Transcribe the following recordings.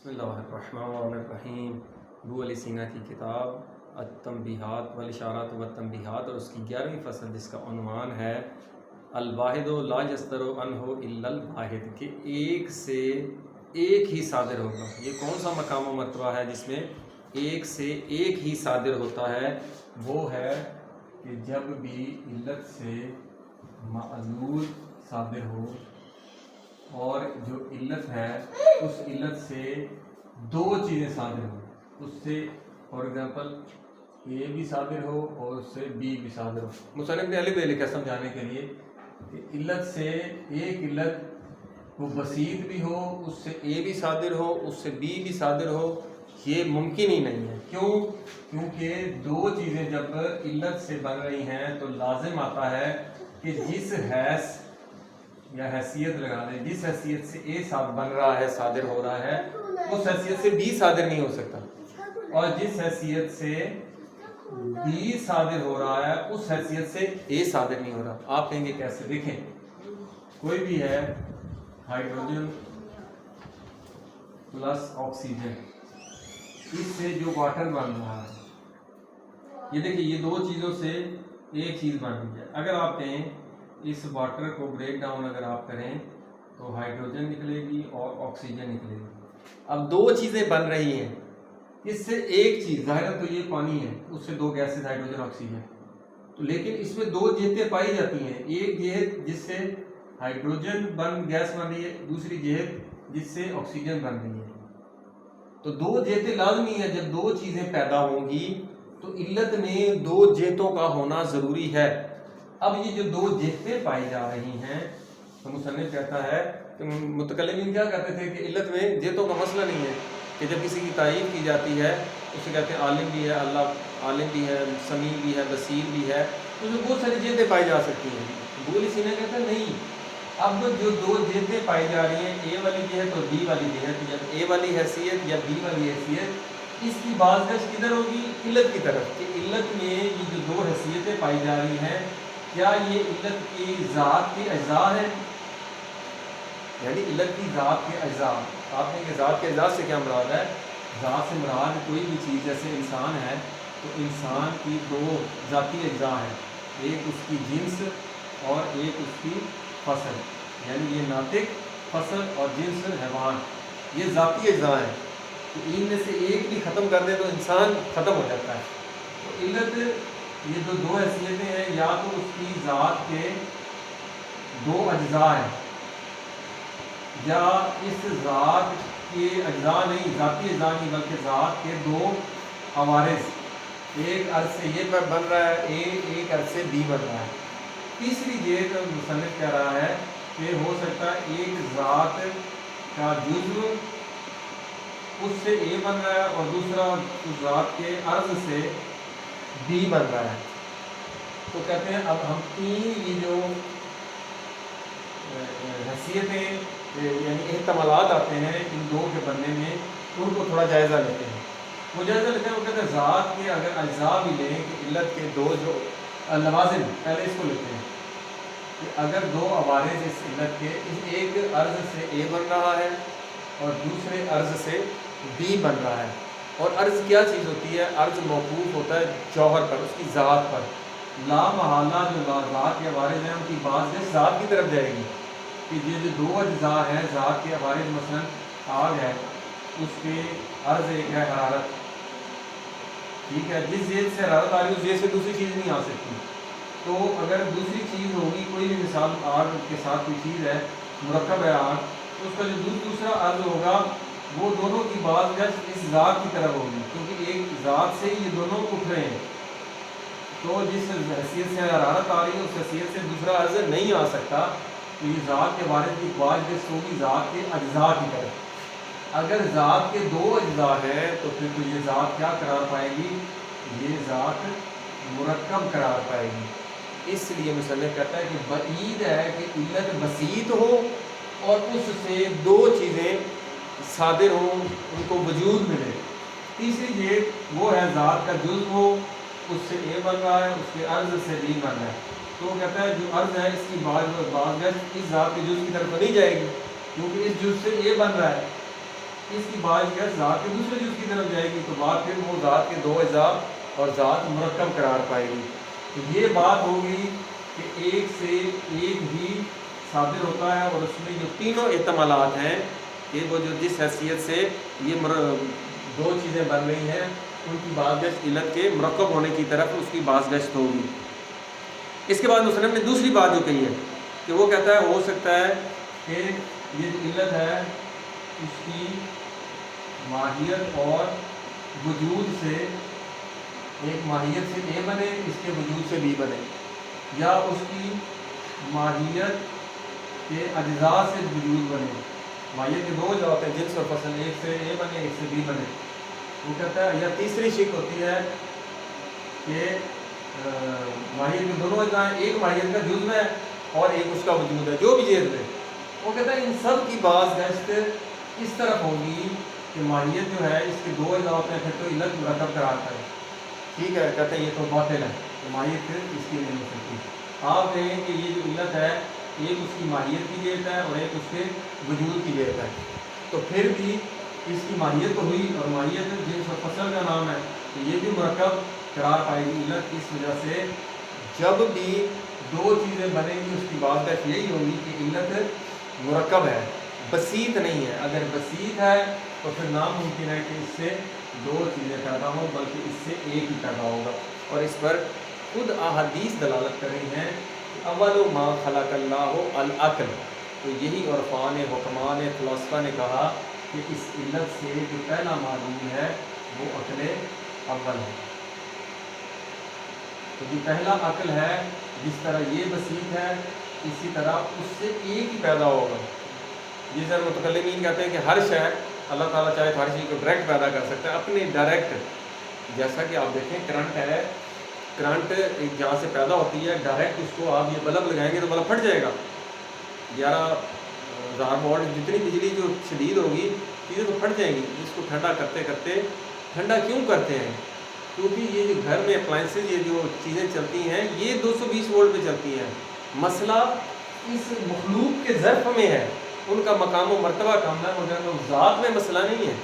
بسم اللہ الرحمن الرحیم. ابو علی سینا کی کتاب التنبیہات والاشارات والتنبیہات اور اس کی 11ویں فصل جس کا عنوان ہے الواحد لا یصدر عنہ الا الواحد، کہ ایک سے ایک ہی صادر ہوگا. یہ کون سا مقام و مرتبہ ہے جس میں ایک سے ایک ہی صادر ہوتا ہے؟ وہ ہے کہ جب بھی علت سے معلول صادر ہو اور جو علت ہے اس علت سے دو چیزیں صادر ہوں. اس سے فار ایگزامپل اے بھی صادر ہو اور اس سے بی بھی صادر ہو. مصنف نے الف لکھا سمجھانے کے لیے کہ علت سے ایک علت وہ بسیط بھی ہو، اس سے اے بھی صادر ہو، اس سے بی بھی صادر ہو، یہ ممکن ہی نہیں ہے. کیونکہ دو چیزیں جب علت سے بن رہی ہیں تو لازم آتا ہے کہ جس حیث یا حیثیت لگا دیں، جس حیثیت سے اے بن رہا ہے، صادر ہو رہا ہے، اس حیثیت سے بی صادر نہیں ہو سکتا، اور جس حیثیت سے بی صادر ہو رہا ہے اس حیثیت سے اے صادر نہیں ہو رہا. آپ کہیں گے کیسے؟ دیکھیں، کوئی بھی ہے ہائیڈروجن پلس آکسیجن، اس سے جو واٹر بن رہا ہے، یہ دیکھیں یہ دو چیزوں سے ایک چیز بن رہی ہے. اگر آپ کہیں اس واٹر کو بریک ڈاؤن اگر آپ کریں تو ہائیڈروجن نکلے گی اور آکسیجن نکلے گی. اب دو چیزیں بن رہی ہیں، اس سے ایک چیز ظاہر ہے تو یہ پانی ہے، اس سے دو گیسز ہائیڈروجن آکسیجن، تو لیکن اس میں دو جہتیں پائی جاتی ہیں. ایک جہت جس سے ہائیڈروجن گیس بن رہی ہے، دوسری جہت جس سے آکسیجن بن رہی ہے. تو دو جہتیں لازمی ہیں. جب دو چیزیں پیدا ہوں گی تو علت میں دو جہتوں کا ہونا ضروری ہے. اب یہ جو دو جہتیں پائی جا رہی ہیں تو مصنف کہتا ہے کہ متکلمین کیا کہتے تھے کہ علت میں جہتوں کا مسئلہ نہیں ہے، کہ جب کسی کی تعریف کی جاتی ہے اسے کہتے ہیں عالم بھی ہے، اللہ عالم بھی ہے، سمیع بھی ہے، بصیر بھی ہے، تو جو بہت ساری جہتیں پائی جا سکتی ہیں. ابو علی سینا کہتے ہیں نہیں، اب جو دو جہتیں پائی جا رہی ہیں، اے والی جہت اور بی والی جہت، جب اے والی حیثیت یا بی والی حیثیت، اس کی بازگشت کدھر ہوگی؟ علت کی طرف، کہ علت میں یہ جو دو حیثیتیں پائی جا رہی ہیں کیا یہ علت کی ذات کے اجزاء ہیں؟ یعنی علت کی ذات کے اجزاء. آپ نے کہ ذات کے اجزاء سے کیا مراد ہے؟ ذات سے مراد کوئی بھی چیز، جیسے انسان ہے تو انسان کی دو ذاتی اجزاء ہیں، ایک اس کی جنس اور ایک اس کی فصل، یعنی یہ ناطق، فصل اور جنس حیوان، یہ ذاتی اجزاء ہیں. تو ان میں سے ایک بھی ختم کر دے تو انسان ختم ہو جاتا ہے. تو علت یہ جو دو حیثیتیں ہیں، یا تو اس کی ذات کے دو اجزاء ہیں، یا اس ذات کے اجزاء نہیں، ذاتی اجزاء نہیں بلکہ ذات کے دو عوارض، ایک عرض سے یہ بن رہا ہے اے، ایک عرض سے بی بن رہا ہے. تیسری جہت مصنف کہہ رہا ہے کہ ہو سکتا ہے ایک ذات کا جزو اس سے اے بن رہا ہے اور دوسرا اس ذات کے عرض سے بی بن رہا ہے. تو کہتے ہیں اب ہم تین یہ جو حیثیتیں یعنی احتمالات آتے ہیں ان دو کے بننے میں، ان کو تھوڑا جائزہ لیتے ہیں. وہ جائزہ لیتے ہیں، وہ کہتے ہیں ذات کے اگر اجزاء بھی لیں کہ علت کے دو جو لوازم، پہلے اس کو لیتے ہیں کہ اگر دو عوارض اس علت کے، ایک عرض سے اے بن رہا ہے اور دوسرے عرض سے بی بن رہا ہے، اور عرض کیا چیز ہوتی ہے؟ عرض موقوف ہوتا ہے جوہر پر، اس کی ذات پر. لا محالہ جو ذات کے عوارض ہیں ان کی بات ذات کی طرف جائے گی، کہ یہ جو دو اجزاء ہیں ذات کے عوارض، مثلا آگ ہے، اس کے عرض ایک ہے حرارت، ٹھیک ہے، جس جہت سے حرارت آ رہی ہے اس جہت سے دوسری چیز نہیں آ سکتی. تو اگر دوسری چیز ہوگی، کوئی بھی مثال آگ کے ساتھ کوئی چیز ہے، مرکب ہے آگ، تو اس کا جو دوسرا عرض ہوگا وہ دونوں کی بازگشت اس ذات کی طرف ہوگی، کیونکہ ایک ذات سے ہی یہ دونوں اٹھ رہے ہیں. تو جس حیثیت سے حرارت آ رہی ہے اس حیثیت سے دوسرا عرض نہیں آ سکتا، تو یہ ذات کے وارث کی بازگشت ہوگی ذات کے اجزاء کی طرف. اگر ذات کے دو اجزاء ہیں تو پھر تو یہ ذات کیا قرار پائے گی؟ یہ ذات مرکب قرار پائے گی. اس لیے مصنف کہتا ہے کہ بعید ہے کہ علت بسیط ہو اور اس سے دو چیزیں صادر ہوں، ان کو وجود ملے. تیسری جہت وہ ہے ذات کا جزء ہو، اس سے اے بن رہا ہے، اس کے عرض سے بی بن رہا ہے. تو وہ کہتا ہے جو عرض ہے اس کی بازگشت اس ذات کے جزء کی طرف نہیں جائے گی، کیونکہ اس جزء سے اے بن رہا ہے. اس کی بعض گشت ذات کے دوسرے جز کی طرف جائے گی تو بعد پھر وہ ذات کے دو اجزاء اور ذات مرکب قرار پائے گی. تو یہ بات ہوگی کہ ایک سے ایک ہی صادر ہوتا ہے اور اس میں جو تینوں احتمالات ہیں کہ وہ جو جس حیثیت سے یہ دو چیزیں بن رہی ہیں ان کی بعض گشت علت کے مرکب ہونے کی طرف اس کی بعض گشت ہوگی. اس کے بعد مصنف نے دوسری بات جو کہی ہے کہ وہ کہتا ہے ہو سکتا ہے کہ یہ جو علت ہے اس کی ماہیت اور وجود سے ایک ماہیت سے اے بنے اس کے وجود سے بی بنے یا اس کی ماہیت کے اجزاء سے وجود بنے. ماہیت کے دو جو ہوتے ہیں جنس اور فصل ایک سے اے بنے ایک سے بی بنے. وہ کہتا ہے یا تیسری شک ہوتی ہے کہ ماہیت کے دونوں اجزاء ہیں ایک ماہیت کا جزو ہے اور ایک اس کا وجود ہے جو بھی جیز ہے. وہ کہتا ہے ان سب کی بعض گشت اس طرف ہوگی کہ ماہیت جو ہے اس کے دو اجزاء ہوتے ہیں پھر تو علت مرکب قرار پائے. ٹھیک ہے کہتے ہیں یہ تو باطل ہے تو ماہیت اس کی نہیں ہو سکتی. آپ کہیں کہ یہ جو علت ہے ایک اس کی ماہیت کی جہت ہے اور ایک اس کے وجود کی جہت ہے تو پھر بھی اس کی ماہیت تو ہوئی اور ماہیت جنس اور فصل کا نام ہے تو یہ بھی مرکب قرار پائے گی علت. اس وجہ سے جب بھی دو چیزیں بنیں گی اس کی بات گشت یہی ہوگی کہ علت مرکب ہے بسیط نہیں ہے. اگر بسیط ہے تو پھر ناممکن ہے کہ اس سے دو چیزیں پیدا ہوں بلکہ اس سے ایک ہی پیدا ہوگا. اور اس پر خود احادیث دلالت کر رہی ہیں کہ اول ما خلق اللہ العقل. تو یہی عرفان حکمان فلاسفہ نے کہا کہ اس علت سے جو پہلا معلوم ہے وہ عقل اول ہے. تو جو پہلا عقل ہے جس طرح یہ بسیط ہے اسی طرح اس سے ایک ہی پیدا ہوگا. جس طرح متکلمین کہتے ہیں کہ ہر شے اللہ تعالیٰ چاہے تو ہر چیز کو ڈائریکٹ پیدا کر سکتا ہے اپنے ڈائریکٹ. جیسا کہ آپ دیکھیں کرنٹ ہے کرنٹ جہاں سے پیدا ہوتی ہے ڈائریکٹ اس کو آپ یہ بلب لگائیں گے تو بلب پھٹ جائے گا. 11,000 وولٹ جتنی بجلی جو شدید ہوگی چیزیں تو پھٹ جائیں گی. اس کو ٹھنڈا کرتے کرتے ٹھنڈا کیوں کرتے ہیں کیونکہ یہ جو گھر میں اپلائنسز یہ جو چیزیں چلتی ہیں یہ 220 وولٹ پہ چلتی ہیں. مسئلہ اس مخلوق کے ظرف میں ہے ان کا مقام و مرتبہ کم ہے مگر ذات میں مسئلہ نہیں ہے.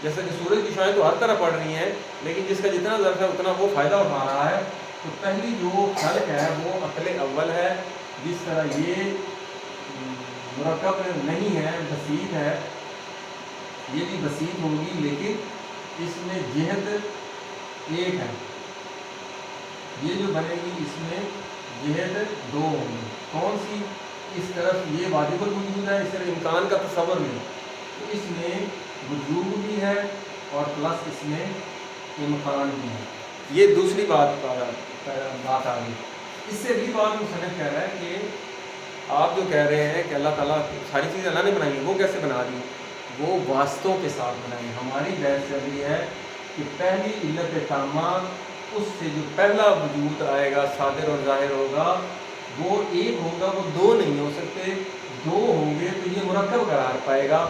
جیسا کہ سورج کی شعاعیں تو ہر طرح پڑ رہی ہیں لیکن جس کا جتنا ظرف ہے اتنا وہ فائدہ اٹھا رہا ہے. تو پہلی جو خلق ہے وہ عقل اول ہے. جس طرح یہ مرکب نہیں ہے بسیط ہے یہ بھی بسیط ہوگی لیکن اس میں جہت ایک ہے. یہ جو بنے گی اس میں جہت دو ہوں گی. کون سی اس طرف یہ واجب الوجود ہے اس طرح امکان کا تصور نہیں تو اس میں وجود بھی ہے اور پلس اس میں امکان بھی ہے. یہ دوسری بات آ گئی. اس سے بھی بات مصنف کہہ رہا ہے کہ آپ جو کہہ رہے ہیں کہ اللہ تعالیٰ ساری چیزیں اللہ نے بنائی وہ کیسے بنا دی وہ واسطوں کے ساتھ بنائی. ہماری بحث چل رہی ہے کہ پہلی علت تامہ اس سے جو پہلا وجود آئے گا صادر اور ظاہر ہوگا وہ ایک ہوگا وہ دو نہیں ہو سکتے. دو ہوں گے تو یہ مرکب قرار پائے گا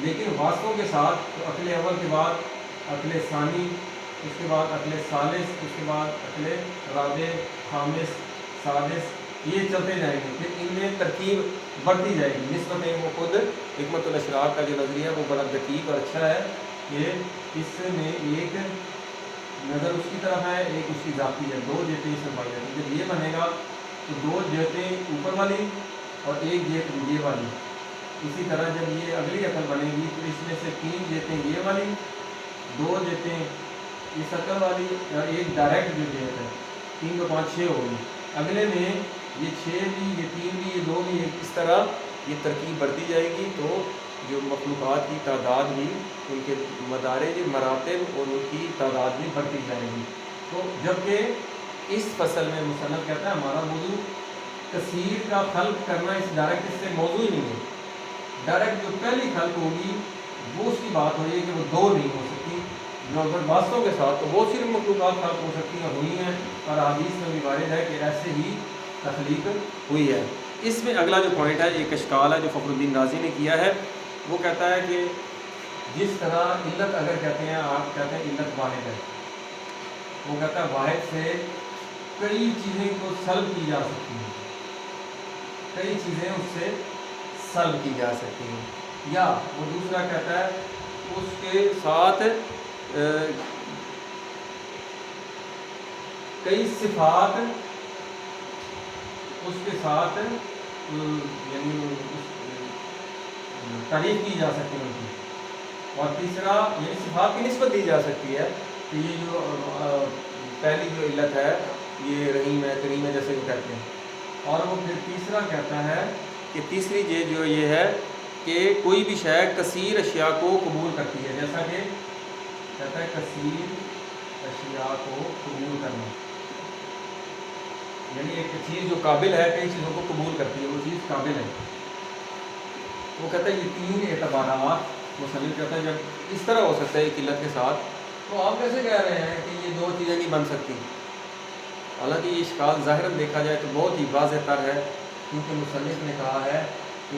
لیکن واسطوں کے ساتھ تو عقل اول کے بعد عقل ثانی اس کے بعد عقل ثالث اس کے بعد عقل رابع خامس سادس یہ چلتے جائیں گے. پھر ان میں ترکیب بڑھتی جائے گی نسبتیں. وہ خود حکمت الاشراق کا جو نظریہ ہے وہ بڑا دقیق اور اچھا ہے کہ اس میں ایک نظر اس کی طرف ہے ایک اس کی ذاتی ہے. دو جہتیں اس میں پائی جاتی ہیں. جب یہ بنے گا تو دو جہتیں اوپر والی اور ایک جہت یہ والی. اسی طرح جب یہ اگلی عقل بنے گی تو اس میں سے 3 جہتیں یہ والی 2 جہتیں اس عقل والی اور ایک ڈائریکٹ جو جہت ہے 3 2 5 6 ہوگی. اگلے میں یہ 6 بھی یہ 3 بھی یہ 2 بھی اس طرح یہ ترکیب بڑھتی جائے گی. تو جو مخلوقات کی تعداد بھی ان کے مدارج مراتب اور ان کی تعداد بھی بڑھتی جائے گی. تو جبکہ اس فصل میں مصنف کہتا ہے ہمارا موضوع کثیر کا خلق کرنا اس ڈائریکٹ اس سے موضوع ہی نہیں ہے. ڈائریکٹ جو پہلی خلق ہوگی وہ اس کی بات ہوئی ہے کہ وہ دو نہیں ہو سکتی. جو اگر واسطوں کے ساتھ تو بہت سی مخلوقات خلق ہو سکتی ہیں ہوئی ہیں اور حدیث میں بھی وارد ہے کہ ایسے ہی تخلیق ہوئی ہے. اس میں اگلا جو پوائنٹ ہے ایک اشکال ہے جو فخر الدین رازی نے کیا ہے. وہ کہتا ہے کہ جس طرح علت اگر کہتے ہیں آپ کہتے ہیں علت واحد ہے وہ کہتا ہے واحد سے کئی چیزیں کو سلب کی جا سکتی ہیں کئی چیزیں اس سے سلب کی جا سکتی ہیں. یا وہ دوسرا کہتا ہے اس کے ساتھ کئی صفات اس کے ساتھ یعنی تعریف کی جا سکتی ہے ان کی، اور تیسرا یعنی صفات کی نسبت دی جا سکتی ہے کہ یہ جو پہلی جو علت ہے یہ رحیم ہے کریم ہے جیسے وہ کہتے ہیں. اور وہ پھر تیسرا کہتا ہے کہ تیسری چیز جو یہ ہے کہ کوئی بھی شے کثیر اشیاء کو قبول کرتی ہے، جیسا کہ کہتا ہے کثیر اشیاء کو قبول کرنا، یعنی ایک چیز جو قابل ہے کئی چیزوں کو قبول کرتی ہے، وہ چیز قابل ہے. وہ کہتا ہے یہ تین اعتبارات مصنف کہتا ہے جب اس طرح ہو سکتا ہے ایک علت کے ساتھ، تو آپ کیسے کہہ رہے ہیں کہ یہ دو چیزیں نہیں بن سکتی؟ حالانکہ یہ اشکال ظاہراً دیکھا جائے تو بہت ہی واضح تر ہے، کیونکہ مصنف نے کہا ہے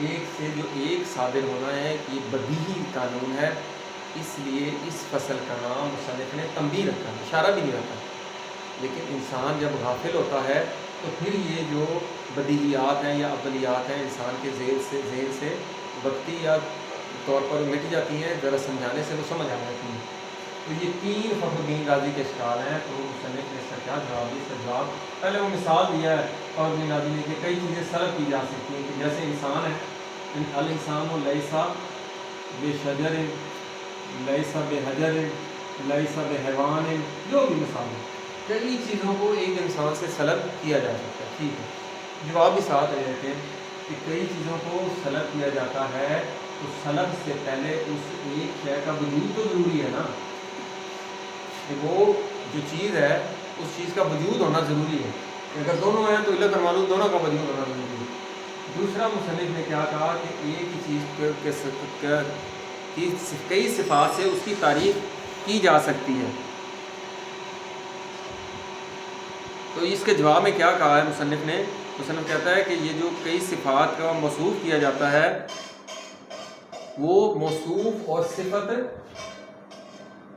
ایک سے جو ایک صادر ہونا ہے یہ بدیہی قانون ہے، اس لیے اس فصل کا نام مصنف نے تنبیہ رکھا، اشارہ بھی نہیں رکھا. لیکن انسان جب غافل ہوتا ہے تو پھر یہ جو بدیہیات ہیں یا اولیات ہیں انسان کے ذہن سے وقتی یا طور پر مٹ جاتی ہیں، ذرا سمجھانے سے وہ سمجھ آ جاتی ہیں. تو یہ تین فخر الدین رازی کے اشکال ہیں. تو مصنف نے اس کا کیا جواب دیا؟ اس کا جواب پہلے وہ مثال دیا ہے فخر الدین رازی نے کہ کئی چیزیں سلب کی جا سکتی ہیں، کہ جیسے انسان ہے، الانسان و لیسا بے شجر لیسا بے حجر لیسا بے حیوان، جو بھی مثال ہے کئی چیزوں کو ایک انسان سے سلب کیا جا سکتا ہے. ٹھیک ہے، جواب بھی ساتھ رہے تھے کہ کئی چیزوں کو سلب کیا جاتا ہے تو سلب سے پہلے اس ایک شے کا وجود تو ضروری ہے نا، کہ وہ جو چیز ہے اس چیز کا وجود ہونا ضروری ہے. اگر دونوں ہیں تو علت اور معلول دونوں کا وجود ہونا ضروری ہے. دوسرا مصنف نے کیا کہا کہ ایک ہی چیز کی کئی صفات سے اس کی تعریف کی جا سکتی ہے. تو اس کے جواب میں کیا کہا ہے مصنف نے؟ مصنف کہتا ہے کہ یہ جو کئی صفات کا موصوف کیا جاتا ہے وہ موصوف اور صفت،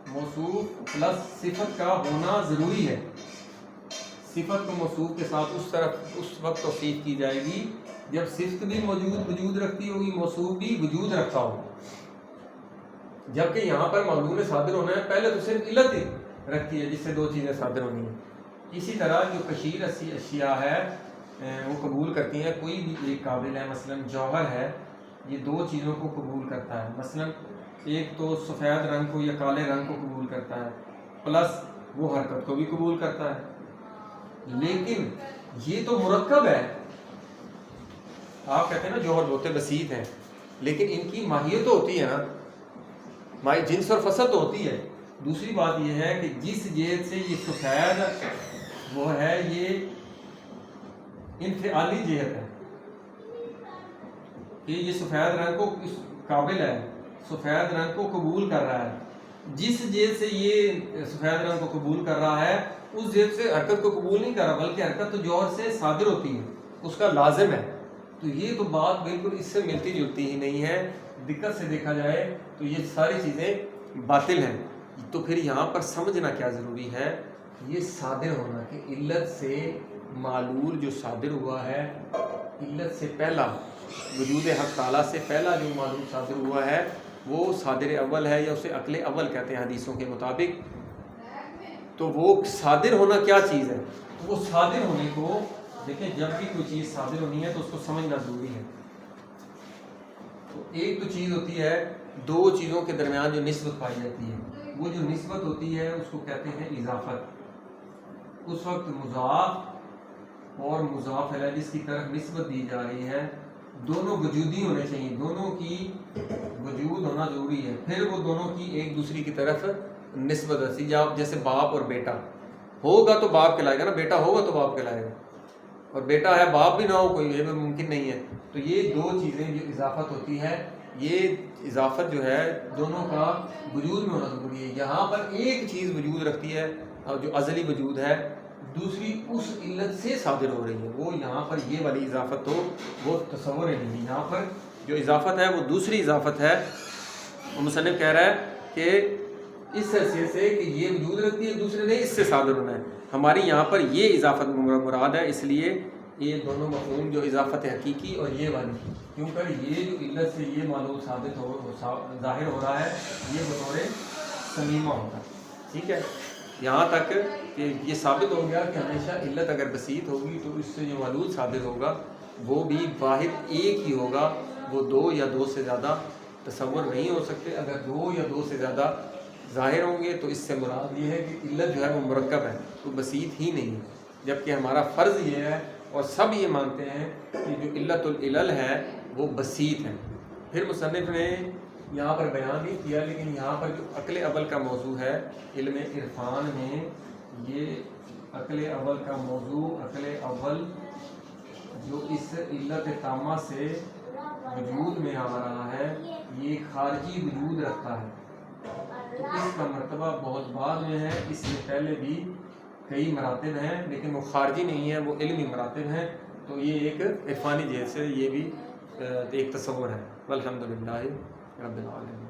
موصوف پلس صفت کا ہونا ضروری ہے. صفت کو موصوف کے ساتھ اس وقت توصیف کی جائے گی جب صفت بھی وجود رکھتی ہوگی، موصوف بھی وجود رکھتا ہو. جبکہ یہاں پر معلوم صادر ہونا ہے پہلے تو صرف علت ہی رکھتی ہے جس سے دو چیزیں صادر ہونی ہیں. اسی طرح جو کثیر اشیاء ہے وہ قبول کرتی ہیں، کوئی بھی ایک قابل ہے، مثلا جوہر ہے، یہ دو چیزوں کو قبول کرتا ہے. مثلا ایک تو سفید رنگ کو یا کالے رنگ کو قبول کرتا ہے، پلس وہ حرکت کو بھی قبول کرتا ہے. لیکن یہ تو مرکب ہے، آپ کہتے ہیں نا جوہر بہت بسیط ہیں، لیکن ان کی ماہیت تو ہوتی ہے نا، جنس اور فصل تو ہوتی ہے. دوسری بات یہ ہے کہ جس جہت سے یہ سفید وہ ہے یہ انفعالی جہت ہے کہ یہ سفید رنگ کو قابل ہے، سفید رنگ کو قبول کر رہا ہے. جس جہت سے یہ سفید رنگ کو قبول کر رہا ہے اس جہت سے حرکت کو قبول نہیں کر رہا، بلکہ حرکت تو جوہر سے صادر ہوتی ہے، اس کا لازم ہے. تو یہ تو بات بالکل اس سے ملتی جلتی ہی نہیں ہے. دقت سے دیکھا جائے تو یہ ساری چیزیں باطل ہیں. تو پھر یہاں پر سمجھنا کیا ضروری ہے؟ یہ صادر ہونا کہ علت سے معلول جو صادر ہوا ہے، علت سے پہلا وجود حق تعالیٰ سے پہلا جو معلول صادر ہوا ہے وہ صادر اول ہے، یا اسے عقل اول کہتے ہیں حدیثوں کے مطابق. تو وہ صادر ہونا کیا چیز ہے؟ وہ صادر ہونے کو دیکھیں، جب بھی کوئی چیز صادر ہونی ہے تو اس کو سمجھنا ضروری ہے. تو ایک تو چیز ہوتی ہے دو چیزوں کے درمیان جو نسبت پائی جاتی ہے، وہ جو نسبت ہوتی ہے اس کو کہتے ہیں اضافت. اس وقت مضاف اور مضاف الیہ جس کی طرف نسبت دی جا رہی ہے دونوں وجودی ہونے چاہیے، دونوں کی وجود ہونا ضروری ہے. پھر وہ دونوں کی ایک دوسری کی طرف نسبت ہوتی ہے. جیسے باپ اور بیٹا ہوگا تو باپ کہلائے گا نا، بیٹا ہوگا تو باپ کہلائے گا، اور بیٹا ہے باپ بھی نہ ہو کوئی، یہ ممکن نہیں ہے. تو یہ دو چیزیں جو اضافت ہوتی ہے، یہ اضافت جو ہے دونوں کا وجود میں ہونا ضروری ہے. یہاں پر ایک چیز وجود رکھتی ہے جو ازلی وجود ہے، دوسری اس علت سے صادر ہو رہی ہے. وہ یہاں پر یہ والی اضافت تو وہ تصور ہے نہیں. یہاں پر جو اضافت ہے وہ دوسری اضافت ہے. مصنف کہہ رہا ہے کہ اس حیثیت سے کہ یہ وجود رکھتی ہے، دوسرے نے اس سے صادر ہونا ہے. ہماری یہاں پر یہ اضافت مراد ہے، اس لیے یہ دونوں مفہوم جو اضافت حقیقی اور یہ والی، کیونکہ یہ جو علت سے یہ معلوم ثابت ظاہر ہو رہا ہے یہ بطور سمیمہ ہوتا ہے، ٹھیک ہے، یہاں تک کہ یہ ثابت ہو گیا کہ ہمیشہ علت اگر بسیط ہوگی تو اس سے جو معلوم ثابت ہوگا وہ بھی واحد ایک ہی ہوگا، وہ دو یا دو سے زیادہ تصور نہیں ہو سکتے۔ اگر دو یا دو سے زیادہ ظاہر ہوں گے تو اس سے مراد یہ ہے کہ علت جو ہے وہ مرکب ہے، تو بسیط ہی نہیں ہے، جبکہ ہمارا فرض یہ ہے اور سب یہ مانتے ہیں کہ جو علت العلل ہے وہ بسیط ہے۔ پھر مصنف نے یہاں پر بیان نہیں کیا، لیکن یہاں پر جو عقل اول کا موضوع ہے علم عرفان میں، یہ عقل اول کا موضوع، عقل اول جو اس علت تامہ سے وجود میں آ رہا ہے یہ خارجی وجود رکھتا ہے، تو اس کا مرتبہ بہت بعد میں ہے، اس سے پہلے بھی کئی مراتب ہیں لیکن وہ خارجی نہیں ہے، وہ علمی مراتب ہیں، تو یہ ایک عرفانی جہت سے یہ بھی ایک تصور ہے۔ والحمدللہ رب العالمین۔